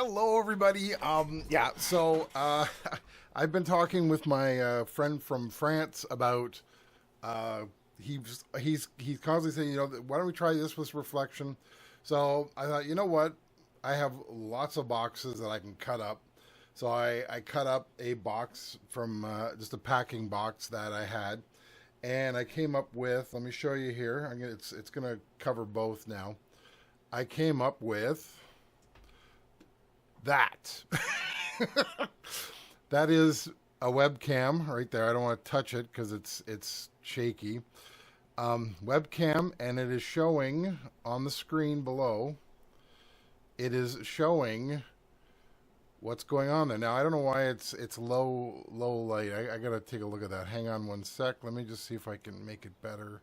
Hello, everybody. I've been talking with my friend from France about he's constantly saying, why don't we try this with reflection? So I thought, you know what? I have lots of boxes that I can cut up. So I cut up a box from just a packing box that I had, and I came up with. Let me show you here. It's going to cover both now. I came up with that. That is a webcam right there. I don't want to touch it because it's shaky. Webcam, and it is showing on the screen below. It is showing what's going on there. Now I don't know why it's low light. I gotta take a look at that. Hang on one sec. Let me just see if I can make it better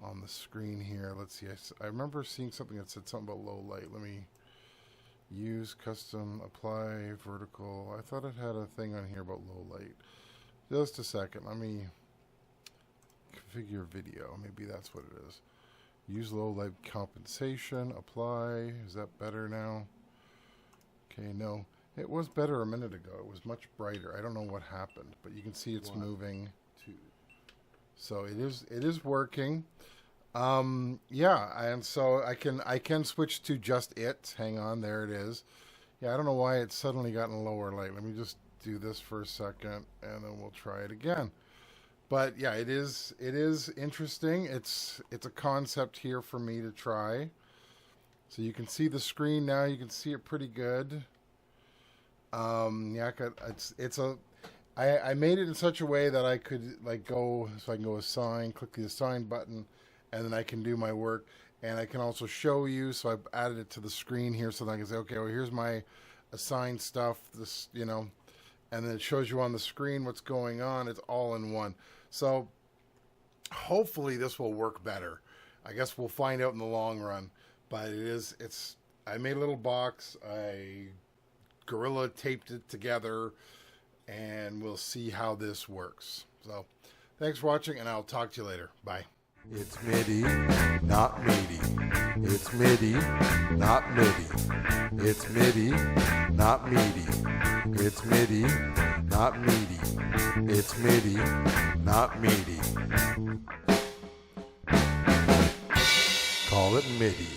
on the screen here. Let's see. I remember seeing something that said something about low light. Let me use custom apply vertical. I thought it had a thing on here about low light. Just a second. Let me configure video. Maybe that's what it is. Use low light compensation. Apply. Is that better now? Okay, no. It was better a minute ago. It was much brighter. I don't know what happened, but you can see it's moving. So it is working. And so I can switch to just it. Hang on, there it is. Yeah, I don't know why it's suddenly gotten lower light. Let me just do this for a second, and then we'll try it again. But yeah, it is interesting. It's a concept here for me to try. So you can see the screen now. You can see it pretty good. I made it in such a way that I could go, so I can go assign, click the assign button, and then I can do my work. And I can also show you. So I've added it to the screen here, so that I can say, okay, well, here's my assigned stuff. This, and then it shows you on the screen what's going on. It's all in one. So hopefully this will work better. I guess we'll find out in the long run. But I made a little box, I gorilla taped it together, and we'll see how this works. So, thanks for watching, and I'll talk to you later. Bye. It's MIDI, not MIDI. It's MIDI, not MIDI. It's MIDI, not MIDI. It's MIDI, not MIDI. It's MIDI, not MIDI. Call it MIDI.